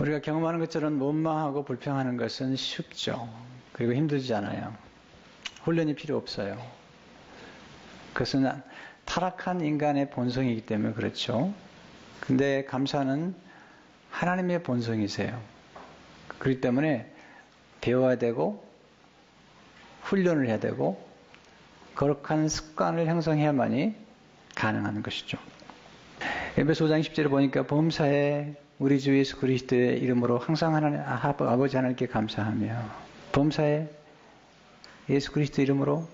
우리가 경험하는 것처럼 원망하고 불평하는 것은 쉽죠. 그리고 힘들지 않아요. 훈련이 필요 없어요. 그것은 타락한 인간의 본성이기 때문에 그렇죠. 근데 감사는 하나님의 본성이세요. 그렇기 때문에 배워야 되고 훈련을 해야 되고 거룩한 습관을 형성해야만이 가능한 것이죠. 에베소 5장 10절에 보니까 범사에 우리 주 예수 그리스도의 이름으로 항상 하나님 아버지 하나님께 감사하며, 범사에 예수 그리스도 이름으로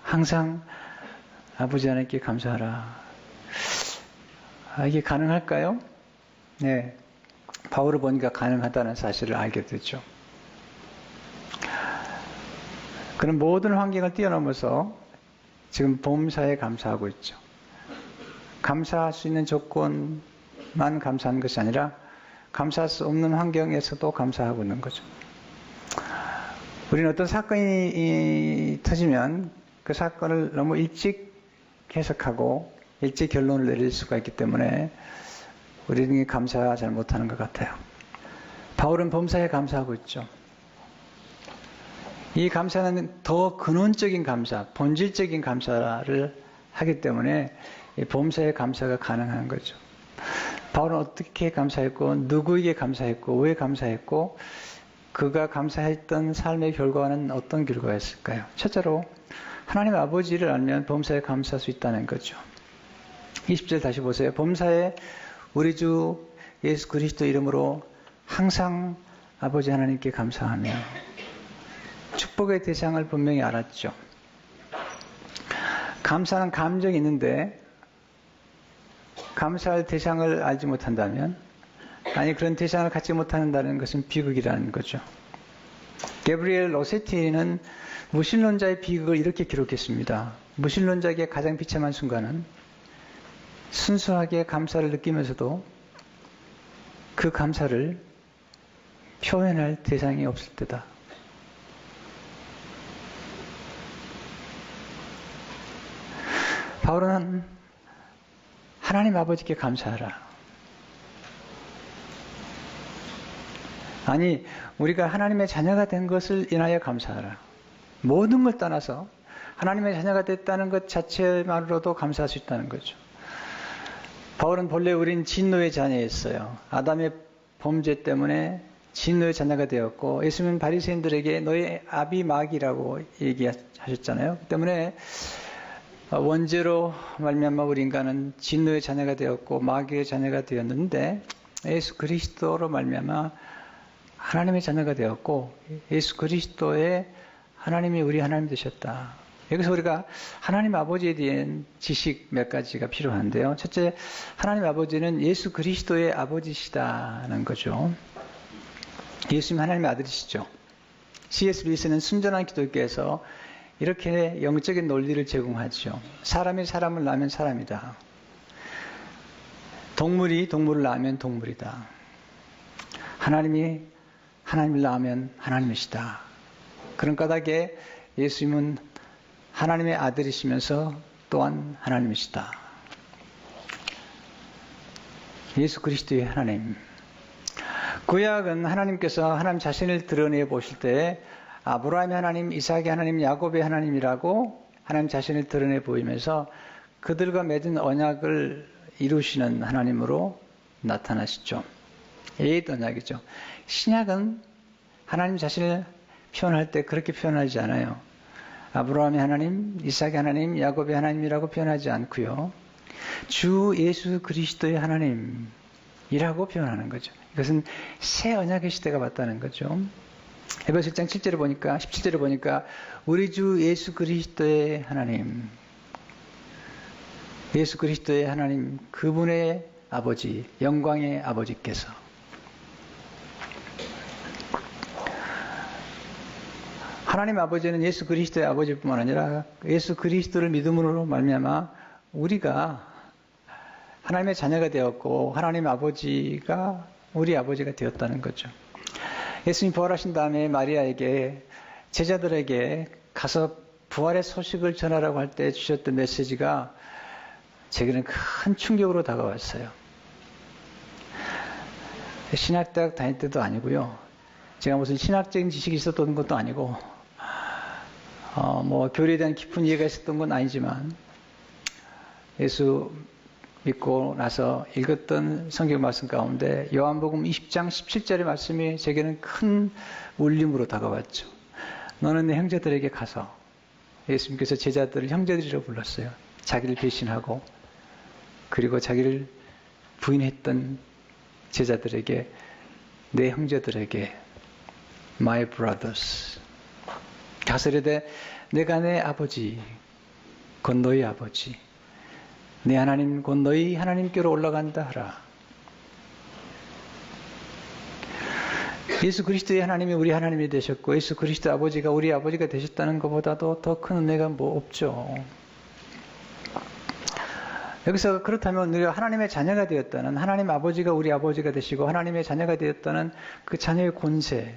항상 아버지 하나님께 감사하라. 이게 가능할까요? 네, 바울을 보니까 가능하다는 사실을 알게 됐죠. 그런 모든 환경을 뛰어넘어서 지금 범사에 감사하고 있죠. 감사할 수 있는 조건만 감사하는 것이 아니라 감사할 수 없는 환경에서도 감사하고 있는 거죠. 우리는 어떤 사건이 터지면 그 사건을 너무 일찍 해석하고 일찍 결론을 내릴 수가 있기 때문에 우리는 감사 잘 못하는 것 같아요. 바울은 범사에 감사하고 있죠. 이 감사는 더 근원적인 감사, 본질적인 감사를 하기 때문에 범사의 감사가 가능한 거죠. 바울은 어떻게 감사했고, 누구에게 감사했고, 왜 감사했고, 그가 감사했던 삶의 결과는 어떤 결과였을까요? 첫째로 하나님 아버지를 알면 범사에 감사할 수 있다는 거죠. 20절 다시 보세요. 범사에 우리 주 예수 그리스도 이름으로 항상 아버지 하나님께 감사하며, 축복의 대상을 분명히 알았죠. 감사는 감정이 있는데 감사할 대상을 알지 못한다면, 아니 그런 대상을 갖지 못한다는 것은 비극이라는 거죠. 게브리엘 로세티는 무신론자의 비극을 이렇게 기록했습니다. 무신론자에게 가장 비참한 순간은 순수하게 감사를 느끼면서도 그 감사를 표현할 대상이 없을 때다. 바울은 하나님 아버지께 감사하라. 아니, 우리가 하나님의 자녀가 된 것을 인하여 감사하라. 모든 걸 떠나서 하나님의 자녀가 됐다는 것 자체만으로도 감사할 수 있다는 거죠. 바울은 본래 우린 진노의 자녀였어요. 아담의 범죄 때문에 진노의 자녀가 되었고, 예수님은 바리새인들에게 너의 아비 마귀라고 얘기하셨잖아요. 그 때문에 원죄로 말미암아 우리 인간은 진노의 자녀가 되었고 마귀의 자녀가 되었는데, 예수 그리스도로 말미암아 하나님의 자녀가 되었고, 예수 그리스도의 하나님이 우리 하나님 되셨다. 여기서 우리가 하나님 아버지에 대한 지식 몇 가지가 필요한데요. 첫째, 하나님 아버지는 예수 그리스도의 아버지시다는 거죠. 예수님 하나님의 아들이시죠. C.S. 루이스는 순전한 기독교에서 이렇게 영적인 논리를 제공하죠. 사람이 사람을 낳으면 사람이다. 동물이 동물을 낳으면 동물이다. 하나님이 하나님을 낳으면 하나님이시다. 그런 까닭에 예수님은 하나님의 아들이시면서 또한 하나님이시다. 예수 그리스도의 하나님. 구약은 하나님께서 하나님 자신을 드러내 보실 때 아브라함의 하나님, 이삭의 하나님, 야곱의 하나님이라고 하나님 자신을 드러내 보이면서 그들과 맺은 언약을 이루시는 하나님으로 나타나시죠. 옛 언약이죠. 신약은 하나님 자신을 표현할 때 그렇게 표현하지 않아요. 아브라함의 하나님, 이삭의 하나님, 야곱의 하나님이라고 표현하지 않고요. 주 예수 그리스도의 하나님이라고 표현하는 거죠. 이것은 새 언약의 시대가 왔다는 거죠. 에베소 1장 7절에 보니까, 17절에 보니까 우리 주 예수 그리스도의 하나님, 예수 그리스도의 하나님, 그분의 아버지, 영광의 아버지께서, 하나님 아버지는 예수 그리스도의 아버지뿐만 아니라 예수 그리스도를 믿음으로 말미암아 우리가 하나님의 자녀가 되었고 하나님 아버지가 우리 아버지가 되었다는 거죠. 예수님 부활하신 다음에 마리아에게, 제자들에게 가서 부활의 소식을 전하라고 할 때 주셨던 메시지가 제게는 큰 충격으로 다가왔어요. 신학대학 다닐 때도 아니고요. 제가 무슨 신학적인 지식이 있었던 것도 아니고, 뭐 교리에 대한 깊은 이해가 있었던 건 아니지만, 예수 믿고 나서 읽었던 성경 말씀 가운데 요한복음 20장 17절의 말씀이 제게는 큰 울림으로 다가왔죠. 너는 내 형제들에게 가서, 예수님께서 제자들을 형제들이라고 불렀어요. 자기를 배신하고 그리고 자기를 부인했던 제자들에게, 내 형제들에게, my brothers, 가서 이르되 내가 내 아버지 곧 너희 아버지, 내 하나님 곧 너희 하나님께로 올라간다 하라. 예수 그리스도의 하나님이 우리 하나님이 되셨고 예수 그리스도 아버지가 우리 아버지가 되셨다는 것보다도 더 큰 은혜가 뭐 없죠. 여기서 그렇다면 우리가 하나님의 자녀가 되었다는, 하나님 아버지가 우리 아버지가 되시고 하나님의 자녀가 되었다는 그 자녀의 권세,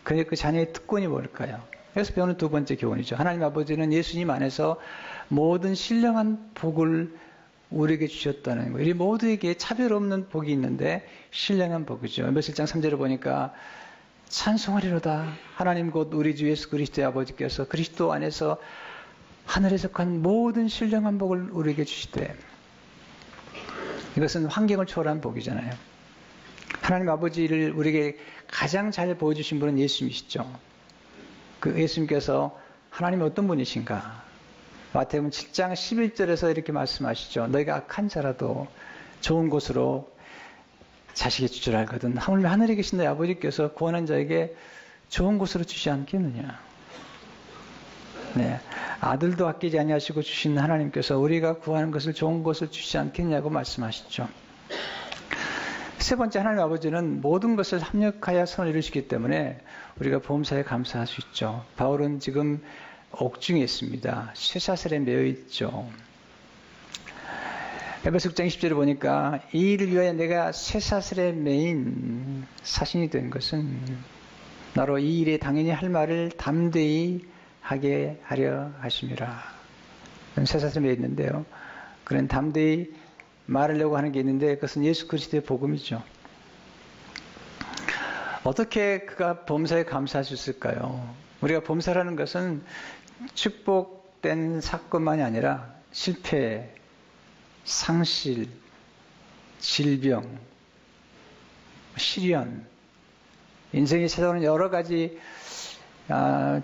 그 자녀의 특권이 뭘까요? 여기서 배우는 두 번째 교훈이죠. 하나님 아버지는 예수님 안에서 모든 신령한 복을 우리에게 주셨다는 거예요. 이 모두에게 차별 없는 복이 있는데 신령한 복이죠. 며칠장 3절을 보니까 찬송하리로다. 하나님 곧 우리 주 예수 그리스도의 아버지께서 그리스도 안에서 하늘에 속한 모든 신령한 복을 우리에게 주시되, 이것은 환경을 초월한 복이잖아요. 하나님 아버지를 우리에게 가장 잘 보여주신 분은 예수님이시죠. 그 예수님께서 하나님이 어떤 분이신가? 마태복음 7장 11절에서 이렇게 말씀하시죠. 너희가 악한 자라도 좋은 곳으로 자식의 주줄 알거든. 하물며 하늘에 계신 너희 아버지께서 구원한 자에게 좋은 곳으로 주시 않겠느냐. 네, 아들도 아끼지 아니하시고 주신 하나님께서 우리가 구하는 것을 좋은 것을 주시지 않겠냐고 말씀하시죠. 세 번째, 하나님 아버지는 모든 것을 합력하여 선을 이루시기 때문에 우리가 보험사에 감사할 수 있죠. 바울은 지금 옥중에 있습니다. 쇠사슬에 매여 있죠. 에베소 6장 20절을 보니까 이 일을 위하여 내가 쇠사슬에 매인 사신이 된 것은 나로 이 일에 당연히 할 말을 담대히 하게 하려 하심이라. 쇠사슬에 매여 있는데요. 그런 담대히 말하려고 하는 게 있는데 그것은 예수 그리스도의 복음이죠. 어떻게 그가 범사에 감사할 수 있을까요? 우리가 범사라는 것은 축복된 사건만이 아니라 실패, 상실, 질병, 시련, 인생에 찾아오는 여러 가지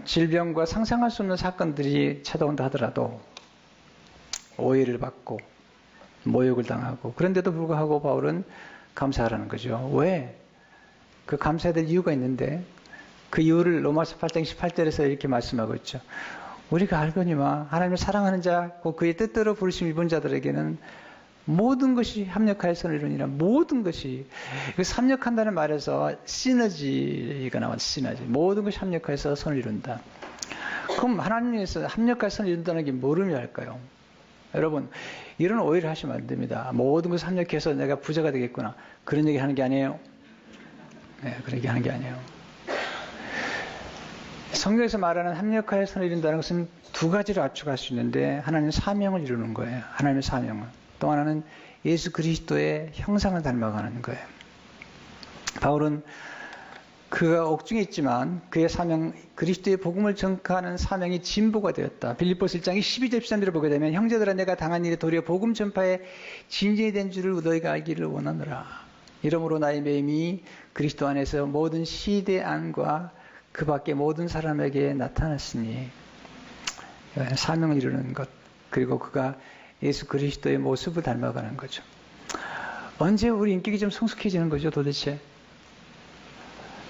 질병과 상상할 수 없는 사건들이 찾아온다 하더라도 오해를 받고 모욕을 당하고, 그런데도 불구하고 바울은 감사하라는 거죠. 왜? 그 감사해야 될 이유가 있는데 그 이유를 로마서 8장 18절에서 이렇게 말씀하고 있죠. 우리가 알거니와 하나님을 사랑하는 자, 곧 그의 뜻대로 부르심 입은 자들에게는 모든 것이 합력하여 선을 이루니라. 모든 것이, 합력한다는 말에서 시너지가 나왔죠. 시너지. 모든 것이 합력해서 선을 이룬다. 그럼 하나님에서 합력하여 선을 이룬다는 게 뭘 의미할까요? 여러분, 이런 오해를 하시면 안 됩니다. 모든 것을 합력해서 내가 부자가 되겠구나. 그런 얘기 하는 게 아니에요. 네, 그런 얘기 하는 게 아니에요. 성경에서 말하는 합력하여 선을 이룬다는 것은 두 가지로 압축할 수 있는데, 하나는 사명을 이루는 거예요. 하나님의 사명을. 또 하나는 예수 그리스도의 형상을 닮아가는 거예요. 바울은 그가 옥중에 있지만 그의 사명, 그리스도의 복음을 전하는 사명이 진보가 되었다. 빌립보서 1장 12절 13절을 보게 되면 형제들아 내가 당한 일에 도리어 복음 전파에 진전이 된 줄을 너희가 알기를 원하노라. 이러므로 나의 매임이 그리스도 안에서 모든 시대 안과 그 밖에 모든 사람에게 나타났으니, 사명을 이루는 것, 그리고 그가 예수 그리스도의 모습을 닮아가는 거죠. 언제 우리 인격이 좀 성숙해지는 거죠, 도대체?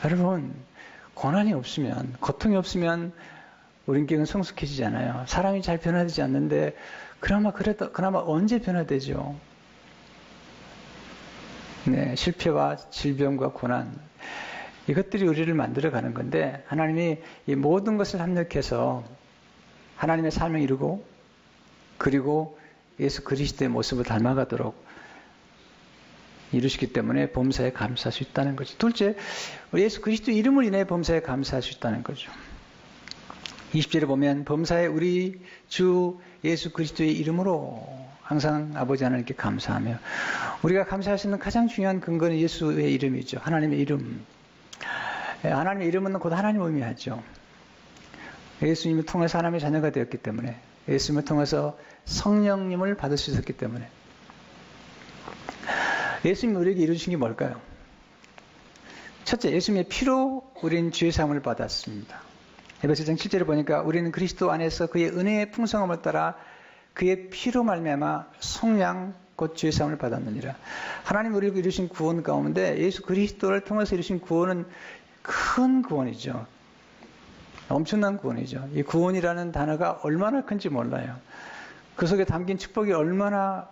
여러분, 고난이 없으면, 고통이 없으면 우리 인격은 성숙해지지 않아요. 사람이 잘 변화되지 않는데 그나마 언제 변화되죠? 네, 실패와 질병과 고난, 이것들이 우리를 만들어가는 건데, 하나님이 이 모든 것을 합력해서 하나님의 사명을 이루고, 그리고 예수 그리스도의 모습을 닮아가도록 이루시기 때문에 범사에 감사할 수 있다는 거죠. 둘째, 예수 그리스도 이름을 인해 범사에 감사할 수 있다는 거죠. 20절에 보면 범사에 우리 주 예수 그리스도의 이름으로 항상 아버지 하나님께 감사하며 우리가 감사할 수 있는 가장 중요한 근거는 예수의 이름이죠. 하나님의 이름. 하나님의 이름은 곧 하나님을 의미하죠. 예수님을 통해서 하나님의 자녀가 되었기 때문에 예수님을 통해서 성령님을 받을 수 있었기 때문에 예수님이 우리에게 이루신 게 뭘까요? 첫째, 예수님의 피로 우리는 죄 사함을 받았습니다. 에베소 1장 7절을 보니까 우리는 그리스도 안에서 그의 은혜의 풍성함을 따라 그의 피로 말미암아 속량 곧 죄 사함을 받았느니라. 하나님 우리에게 이루신 구원 가운데 예수 그리스도를 통해서 이루신 구원은 큰 구원이죠. 엄청난 구원이죠. 이 구원이라는 단어가 얼마나 큰지 몰라요. 그 속에 담긴 축복이 얼마나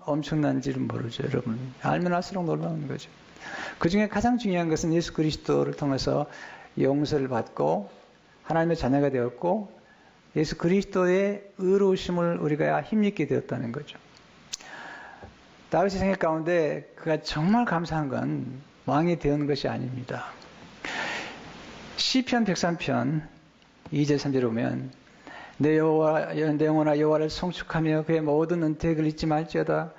엄청난지를 모르죠, 여러분. 알면 알수록 놀라운 거죠. 그 중에 가장 중요한 것은 예수 그리스도를 통해서 용서를 받고 하나님의 자녀가 되었고 예수 그리스도의 의로우심을 우리가 힘입게 되었다는 거죠. 다윗의 생애 가운데 그가 정말 감사한 건 왕이 되는 것이 아닙니다. 시편 103편 2절 3절에 보면 내 영혼아 여호와를 송축하며 그의 모든 은택을 잊지 말지어다.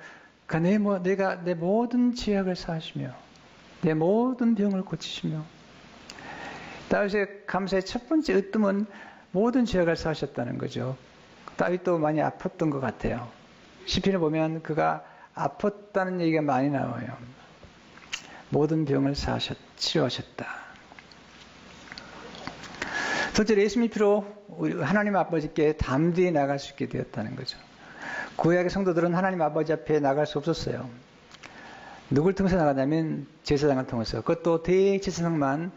내가 내 모든 죄악을 사하시며 내 모든 병을 고치시며. 다윗의 감사의 첫 번째 으뜸은 모든 죄악을 사하셨다는 거죠. 다윗도 많이 아팠던 것 같아요. 시편에 보면 그가 아팠다는 얘기가 많이 나와요. 모든 병을 치료하셨다. 둘째로 예수님의 피로 하나님 아버지께 담대히 나갈 수 있게 되었다는 거죠. 구약의 성도들은 하나님 아버지 앞에 나갈 수 없었어요. 누굴 통해서 나가냐면 제사장을 통해서. 그것도 대제사장만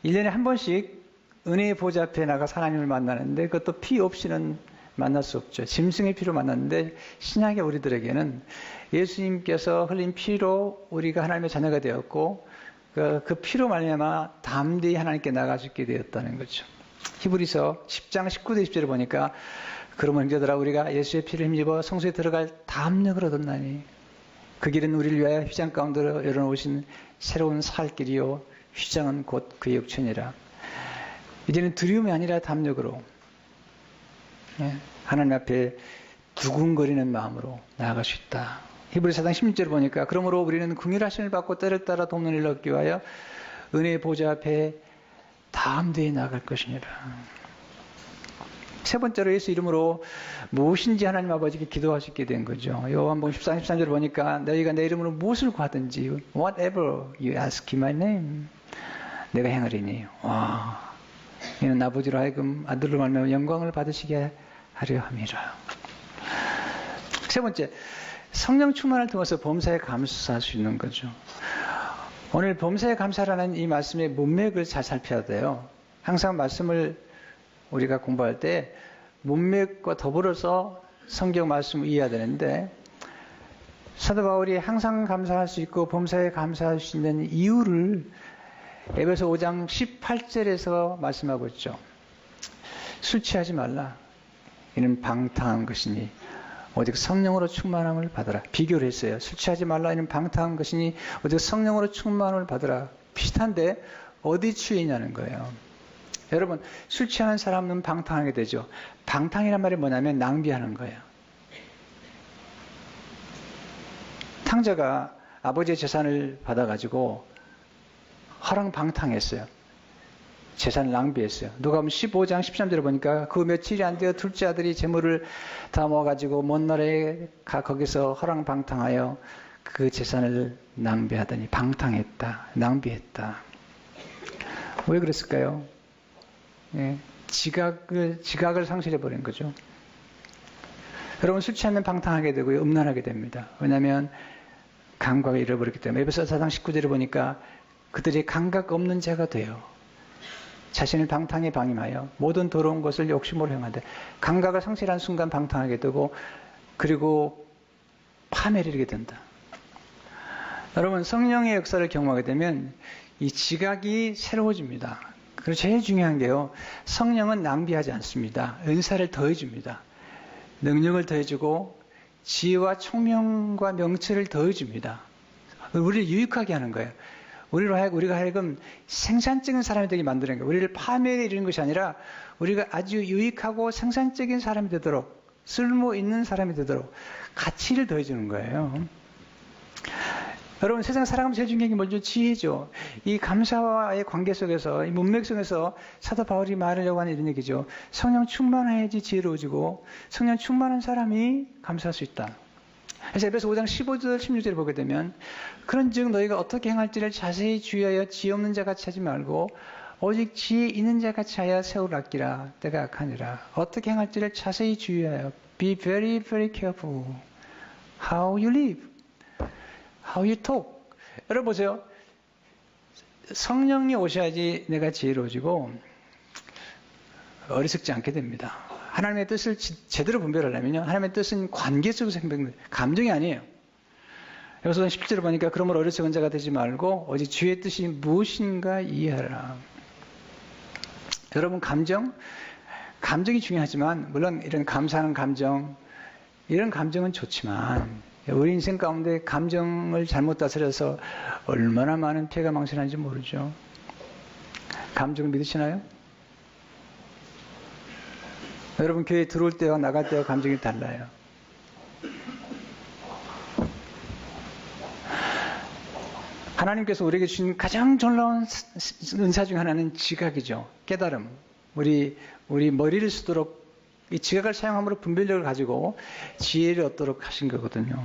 1년에 한 번씩 은혜의 보좌 앞에 나가서 하나님을 만나는데 그것도 피 없이는 만날 수 없죠. 짐승의 피로 만났는데 신약의 우리들에게는 예수님께서 흘린 피로 우리가 하나님의 자녀가 되었고 그 피로 말미암아 담대히 하나님께 나갈 수 있게 되었다는 거죠. 히브리서 10장 19절 20절을 보니까 그러면 형제들아 우리가 예수의 피를 힘입어 성소에 들어갈 담력을 얻었나니 그 길은 우리를 위하여 휘장 가운데로 열어놓으신 새로운 살 길이요 휘장은 곧 그의 육체니라. 이제는 두려움이 아니라 담력으로 하나님 앞에 두근거리는 마음으로 나아갈 수 있다. 히브리서 4장 16절을 보니까 그러므로 우리는 긍휼하심을 받고 때를 따라 돕는 일을 얻기 위하여 은혜의 보좌 앞에 담대히 나아갈 것이니라. 세 번째로 예수 이름으로 무엇인지 하나님 아버지께 기도할 수 있게 된 거죠. 요한복음 14장 13절을 보니까 너희가 내 이름으로 무엇을 구하든지 whatever you ask in my name 내가 행하리니. 와, 이는 아버지로 하여금 아들로 말미암아 영광을 받으시게 하려 함이라. 세 번째, 성령 충만을 통해서 범사에 감사할 수 있는 거죠. 오늘 범사에 감사라는 이 말씀의 문맥을 잘 살펴야 돼요. 항상 말씀을 우리가 공부할 때 문맥과 더불어서 성경 말씀을 이해해야 되는데 사도 바울이 항상 감사할 수 있고 범사에 감사할 수 있는 이유를 에베소 5장 18절에서 말씀하고 있죠. 술 취하지 말라. 이는 방탕한 것이니 오직 성령으로 충만함을 받으라. 비교를 했어요. 술 취하지 말라. 이는 방탕한 것이니 오직 성령으로 충만함을 받으라. 비슷한데 어디 취했냐는 거예요. 여러분, 술 취하는 사람은 방탕하게 되죠. 방탕이란 말이 뭐냐면 낭비하는 거예요. 탕자가 아버지의 재산을 받아가지고 허랑방탕했어요. 재산을 낭비했어요. 누가복음 15장 13절에 보니까 그 며칠이 안 되어 둘째 아들이 재물을 다 모아가지고 먼 나라에 거기서 허랑방탕하여 그 재산을 낭비하더니 방탕했다. 낭비했다. 왜 그랬을까요? 지각을 상실해버린 거죠. 여러분, 술 취하면 방탕하게 되고요. 음란하게 됩니다. 왜냐하면 감각을 잃어버렸기 때문에. 에베소 4장 19절에 보니까 그들이 감각 없는 자가 돼요. 자신을 방탕에 방임하여 모든 더러운 것을 욕심으로 행하되 감각을 상실한 순간 방탕하게 되고 그리고 파멸을 이르게 된다. 여러분, 성령의 역사를 경험하게 되면 이 지각이 새로워집니다. 그리고 제일 중요한 게요. 성령은 낭비하지 않습니다. 은사를 더해줍니다. 능력을 더해주고 지혜와 총명과 명철을 더해줍니다. 우리를 유익하게 하는 거예요. 우리가 하여금 생산적인 사람이 되게 만드는 거예요. 우리를 파멸에 이르는 것이 아니라 우리가 아주 유익하고 생산적인 사람이 되도록 쓸모 있는 사람이 되도록 가치를 더해주는 거예요. 여러분, 세상 살아가면서 제일 중요한 게 뭐죠? 지혜죠. 이 감사와의 관계 속에서, 이 문맥 속에서 사도 바울이 말하려고 하는 이런 얘기죠. 성령 충만해야지 지혜로워지고 성령 충만한 사람이 감사할 수 있다. 그래서 에베소 5장 15절 16절을 보게 되면 그런즉 너희가 어떻게 행할지를 자세히 주의하여 지혜 없는 자 같이 하지 말고 오직 지혜 있는 자 같이 하여 세월 아끼라. 때가 악하니라. 어떻게 행할지를 자세히 주의하여 Be very very careful how you live, how you talk. 여러분 보세요. 성령이 오셔야지 내가 지혜로워지고 어리석지 않게 됩니다. 하나님의 뜻을 제대로 분별하려면요. 하나님의 뜻은 관계 속에서 행동됩니다. 감정이 아니에요. 여기서 10절을 보니까 그러므로 어리석은 자가 되지 말고 오직 주의 뜻이 무엇인가 이해하라. 여러분, 감정이 중요하지만 물론 이런 감사하는 감정, 이런 감정은 좋지만 우리 인생 가운데 감정을 잘못 다스려서 얼마나 많은 피해가 망신하는지 모르죠. 감정을 믿으시나요? 여러분, 교회 들어올 때와 나갈 때와 감정이 달라요. 하나님께서 우리에게 주신 가장 놀라운 은사 중 하나는 지각이죠. 깨달음. 우리 머리를 쓰도록 이 지각을 사용함으로 분별력을 가지고 지혜를 얻도록 하신 거거든요.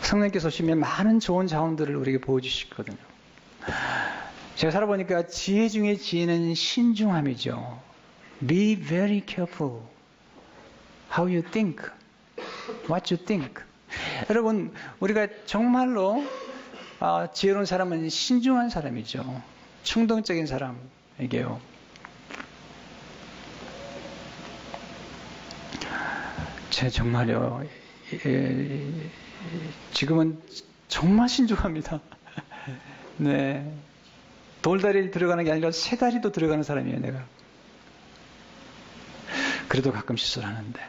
성령께서 오시면 많은 좋은 자원들을 우리에게 보여주시거든요. 제가 살아보니까 지혜 중에 지혜는 신중함이죠. Be very careful how you think, what you think. 여러분, 우리가 정말로 지혜로운 사람은 신중한 사람이죠. 충동적인 사람에게요. 제 정말요. 지금은 정말 신중합니다. 네, 돌다리를 들어가는 게 아니라 세 다리도 들어가는 사람이에요, 내가. 그래도 가끔 실수를 하는데.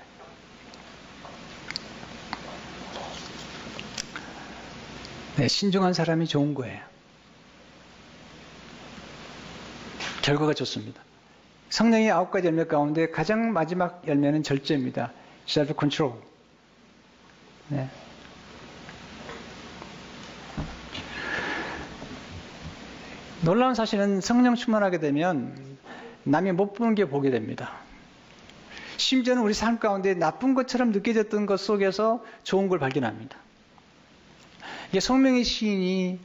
네, 신중한 사람이 좋은 거예요. 결과가 좋습니다. 성령의 9가지 열매 가운데 가장 마지막 열매는 절제입니다. self-control. 네. 놀라운 사실은 성령 충만하게 되면 남이 못 보는 게 보게 됩니다. 심지어는 우리 삶 가운데 나쁜 것처럼 느껴졌던 것 속에서 좋은 걸 발견합니다. 이게 성명의 시인이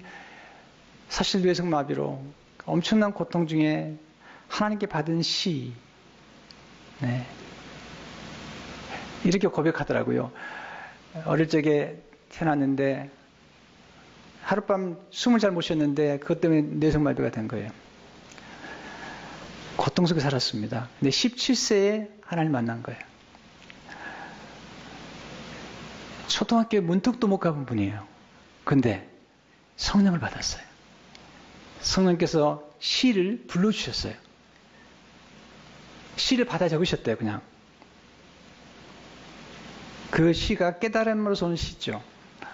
사실 뇌성마비로 엄청난 고통 중에 하나님께 받은 시, 네, 이렇게 고백하더라고요. 어릴 적에 태어났는데 하룻밤 숨을 잘 못 쉬었는데 그것 때문에 뇌성마비가 된 거예요. 고통 속에 살았습니다. 근데 17세에 하나님 만난 거예요. 초등학교에 문턱도 못 가본 분이에요. 근데 성령을 받았어요. 성령께서 시를 불러주셨어요. 시를 받아 적으셨대요, 그냥. 그 시가 깨달음으로서 온 시죠.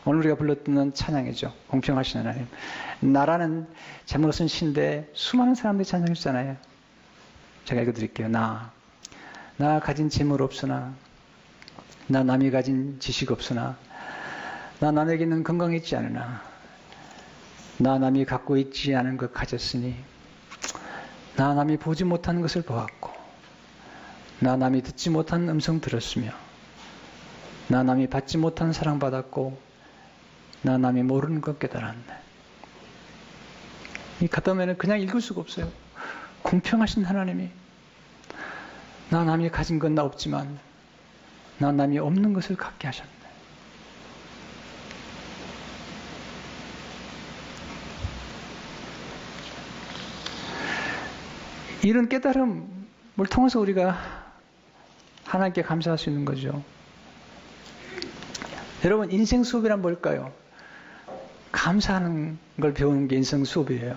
오늘 우리가 불렀던 찬양이죠. 공평하신 하나님. 나라는 제목으로 쓴 시인데 수많은 사람들이 찬양했잖아요. 제가 읽어드릴게요. 나 가진 재물 없으나, 나 남이 가진 지식 없으나, 나 남에게 있는 건강이 있지 않으나, 나 남이 갖고 있지 않은 것 가졌으니, 나 남이 보지 못한 것을 보았고, 나 남이 듣지 못한 음성 들었으며, 나 남이 받지 못한 사랑 받았고, 나 남이 모르는 것 깨달았네. 이 가다면은 그냥 읽을 수가 없어요. 공평하신 하나님이, 나 남이 가진 건 나 없지만 나 남이 없는 것을 갖게 하셨네. 이런 깨달음을 통해서 우리가 하나님께 감사할 수 있는 거죠. 여러분, 인생 수업이란 뭘까요? 감사하는 걸 배우는 게 인생 수업이에요.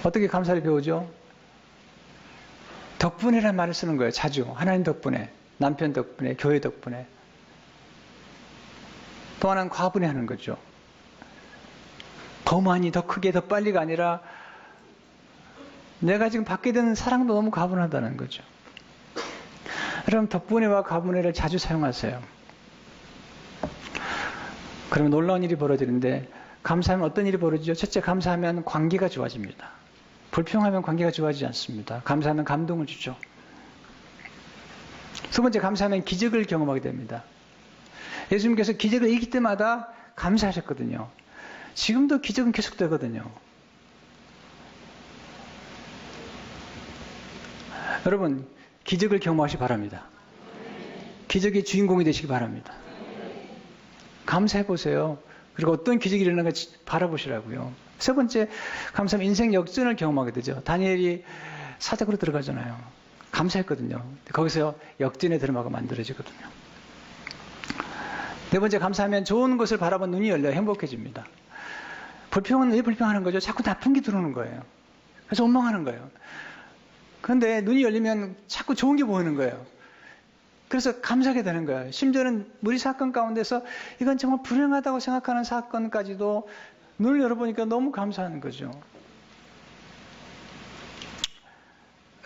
어떻게 감사를 배우죠? 덕분에라는 말을 쓰는 거예요. 자주. 하나님 덕분에, 남편 덕분에, 교회 덕분에. 또 하나는 과분히 하는 거죠. 더 많이, 더 크게, 더 빨리가 아니라 내가 지금 받게 되는 사랑도 너무 과분하다는 거죠. 여러분, 덕분에와 가분해를 자주 사용하세요. 그러면 놀라운 일이 벌어지는데, 감사하면 어떤 일이 벌어지죠? 첫째, 감사하면 관계가 좋아집니다. 불평하면 관계가 좋아지지 않습니다. 감사하면 감동을 주죠. 두 번째, 감사하면 기적을 경험하게 됩니다. 예수님께서 기적을 이길 때마다 감사하셨거든요. 지금도 기적은 계속되거든요. 여러분, 기적을 경험하시기 바랍니다. 기적의 주인공이 되시기 바랍니다. 감사해 보세요. 그리고 어떤 기적이 일어나는지 바라보시라고요. 세 번째, 감사하면 인생 역전을 경험하게 되죠. 다니엘이 사자굴에 들어가잖아요. 감사했거든요. 거기서 역전의 드라마가 만들어지거든요. 네 번째, 감사하면 좋은 것을 바라본 눈이 열려 행복해집니다. 불평은 왜 불평하는 거죠? 자꾸 나쁜 게 들어오는 거예요. 그래서 원망하는 거예요. 그런데 눈이 열리면 자꾸 좋은 게 보이는 거예요. 그래서 감사하게 되는 거예요. 심지어는 우리 사건 가운데서 이건 정말 불행하다고 생각하는 사건까지도 눈을 열어보니까 너무 감사한 거죠.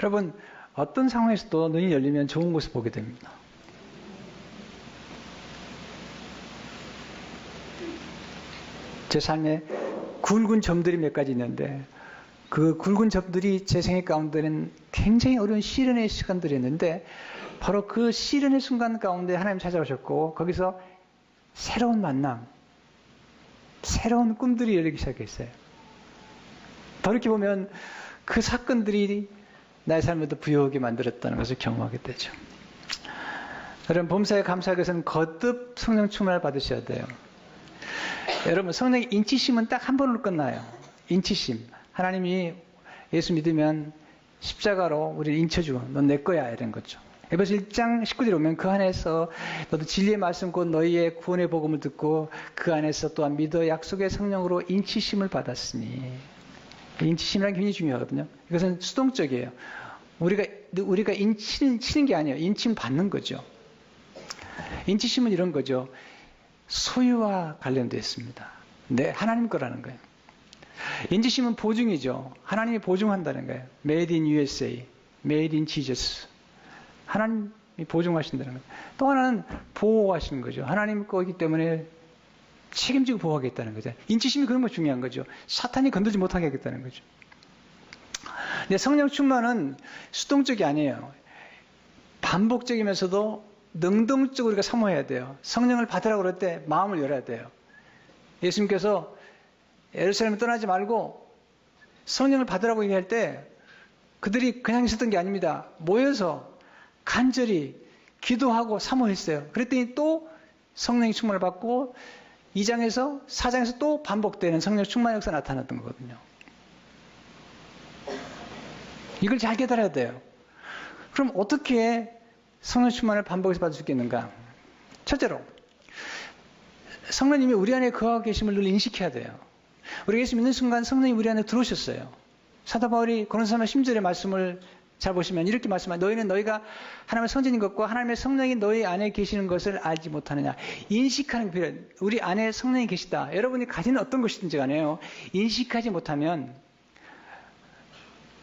여러분, 어떤 상황에서도 눈이 열리면 좋은 것을 보게 됩니다. 제 삶에 굵은 점들이 몇 가지 있는데, 그 굵은 점들이 제 생애 가운데는 굉장히 어려운 시련의 시간들이었는데, 바로 그 시련의 순간 가운데 하나님 찾아오셨고, 거기서 새로운 만남, 새로운 꿈들이 열리기 시작했어요. 돌이켜 보면 그 사건들이 나의 삶에도 부여하게 만들었다는 것을 경험하게 되죠. 여러분, 범사에 감사하기 위해서는 거듭 성령 충만을 받으셔야 돼요. 여러분, 성령의 인치심은 딱 한 번으로 끝나요. 인치심. 하나님이 예수 믿으면 십자가로 우리를 인쳐주고 넌 내 거야 이런 거죠. 에베소 1장 19절에 오면 그 안에서 너도 진리의 말씀 곧 너희의 구원의 복음을 듣고 그 안에서 또한 믿어 약속의 성령으로 인치심을 받았으니, 인치심이라는 게 굉장히 중요하거든요. 이것은 수동적이에요. 우리가 치는 게 아니에요. 인침 받는 거죠. 인치심은 이런 거죠. 소유와 관련되어 있습니다. 네, 하나님 거라는 거예요. 인치심은 보증이죠. 하나님이 보증한다는 거예요. Made in USA, Made in Jesus. 하나님이 보증하신다는 거예요. 또 하나는 보호하시는 거죠. 하나님 거기 때문에 책임지고 보호하겠다는 거죠. 인치심이 그런 거 중요한 거죠. 사탄이 건들지 못하게 하겠다는 거죠. 근데 성령 충만은 수동적이 아니에요. 반복적이면서도 능동적으로 우리가 사모해야 돼요. 성령을 받으라고 그럴 때 마음을 열어야 돼요. 예수님께서 예루살렘을 떠나지 말고 성령을 받으라고 얘기할 때 그들이 그냥 있었던 게 아닙니다. 모여서 간절히 기도하고 사모했어요. 그랬더니 또 성령의 충만을 받고 2장에서 4장에서 또 반복되는 성령 충만 역사가 나타났던 거거든요. 이걸 잘 깨달아야 돼요. 그럼 어떻게 성령 충만을 반복해서 받을 수 있겠는가? 첫째로, 성령님이 우리 안에 거하고 계심을 늘 인식해야 돼요. 우리가 예수 믿는 순간 성령이 우리 안에 들어오셨어요. 사도 바울이 고린도서 10절의 말씀을 잘 보시면 이렇게 말씀합니다. 너희는 너희가 하나님의 성전인 것과 하나님의 성령이 너희 안에 계시는 것을 알지 못하느냐. 인식하는 게 필요해요. 우리 안에 성령이 계시다. 여러분이 가지는 어떤 것이든지 간에요. 인식하지 못하면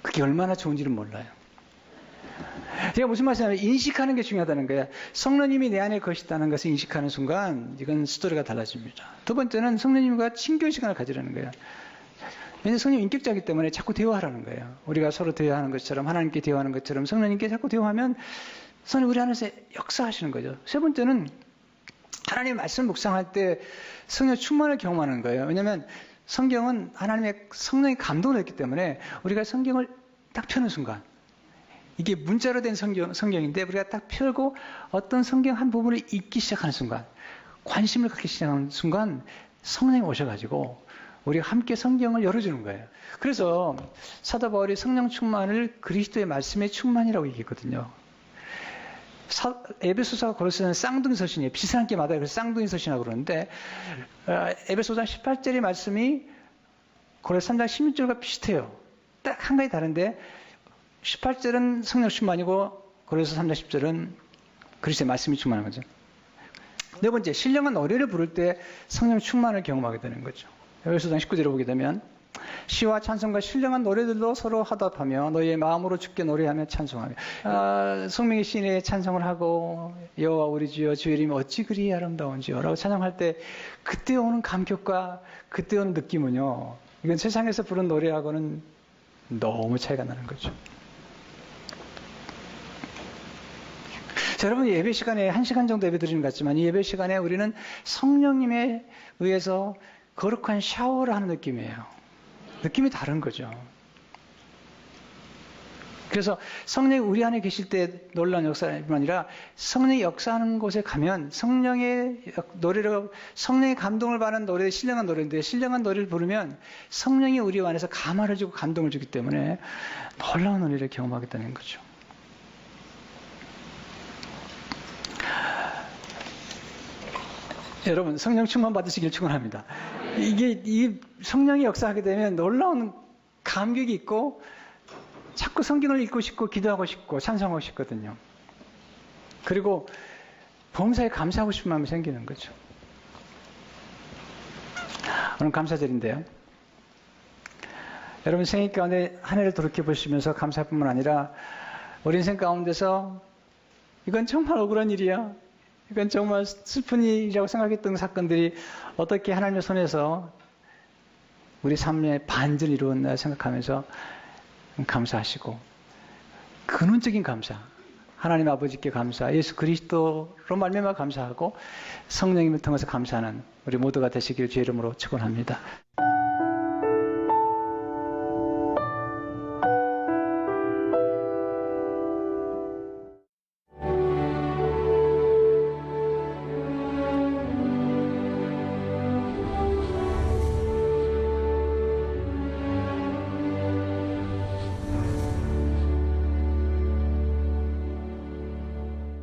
그게 얼마나 좋은지를 몰라요. 제가 무슨 말씀이냐면 인식하는 게 중요하다는 거예요. 성령님이 내 안에 거시다는 것을 인식하는 순간 이건 스토리가 달라집니다. 두 번째는 성령님과 친교 시간을 가지라는 거예요. 왜냐하면 성령 인격자이기 때문에 자꾸 대화하라는 거예요. 우리가 서로 대화하는 것처럼 하나님께 대화하는 것처럼 성령님께 자꾸 대화하면 성령 우리 안에서 역사하시는 거죠. 세 번째는 하나님의 말씀을 묵상할 때 성령 충만을 경험하는 거예요. 왜냐하면 성경은 하나님의 성령의 감동을 했기 때문에 우리가 성경을 딱 펴는 순간 이게 문자로 된 성경인데 우리가 딱 펴고 어떤 성경 한 부분을 읽기 시작하는 순간 관심을 갖기 시작하는 순간 성령이 오셔가지고 우리가 함께 성경을 열어주는 거예요. 그래서 사도 바울이 성령 충만을 그리스도의 말씀의 충만이라고 얘기했거든요. 에베소서와 고린도서는 쌍둥이 서신이에요. 비슷한 게 맞아요. 그래서 쌍둥이 서신이라고 그러는데 에베소서 18절의 말씀이 고린도서 3장 16절과 비슷해요. 딱 한 가지 다른데 18절은 성령 충만이고 고린도서 3장 10절은 그리스도의 말씀이 충만한 거죠. 네 번째, 신령한 노래를 부를 때 성령 충만을 경험하게 되는 거죠. 에베소서 19절을 보게 되면 시와 찬송과 신령한 노래들도 서로 화답하며 너희의 마음으로 주께 노래하며 찬송하며. 성명의 시인의 찬송을 하고 여호와 우리 주여 주의 이름이 어찌 그리 아름다운지요 라고 찬양할 때 그때 오는 감격과 그때 오는 느낌은요, 이건 세상에서 부른 노래하고는 너무 차이가 나는 거죠. 자, 여러분, 예배 시간에 1시간 정도 예배 드리는 것 같지만 이 예배 시간에 우리는 성령님에 의해서 거룩한 샤워를 하는 느낌이에요. 느낌이 다른 거죠. 그래서 성령이 우리 안에 계실 때 놀라운 역사뿐만 아니라 성령이 역사하는 곳에 가면 성령의 노래를, 성령의 감동을 받는 노래, 신령한 노래인데 신령한 노래를 부르면 성령이 우리 안에서 감화를 주고 감동을 주기 때문에 놀라운 은혜를 경험하게 되는 거죠. 여러분, 성령 충만 받으시길 축원합니다. 이 성령이 역사하게 되면 놀라운 감격이 있고 자꾸 성경을 읽고 싶고 기도하고 싶고 찬송하고 싶거든요. 그리고 범사에 감사하고 싶은 마음이 생기는 거죠. 오늘 감사절인데요. 여러분 생일 가운데 한 해를 돌이켜보시면서 감사할 뿐만 아니라 우리 인생 가운데서 이건 정말 억울한 일이야, 이건 정말 슬픈 일이라고 생각했던 사건들이 어떻게 하나님의 손에서 우리 삶의 반전을 이루었나 생각하면서 감사하시고, 근원적인 감사, 하나님 아버지께 감사, 예수 그리스도로 말미암아 감사하고 성령님을 통해서 감사하는 우리 모두가 되시길 주의 이름으로 축원합니다.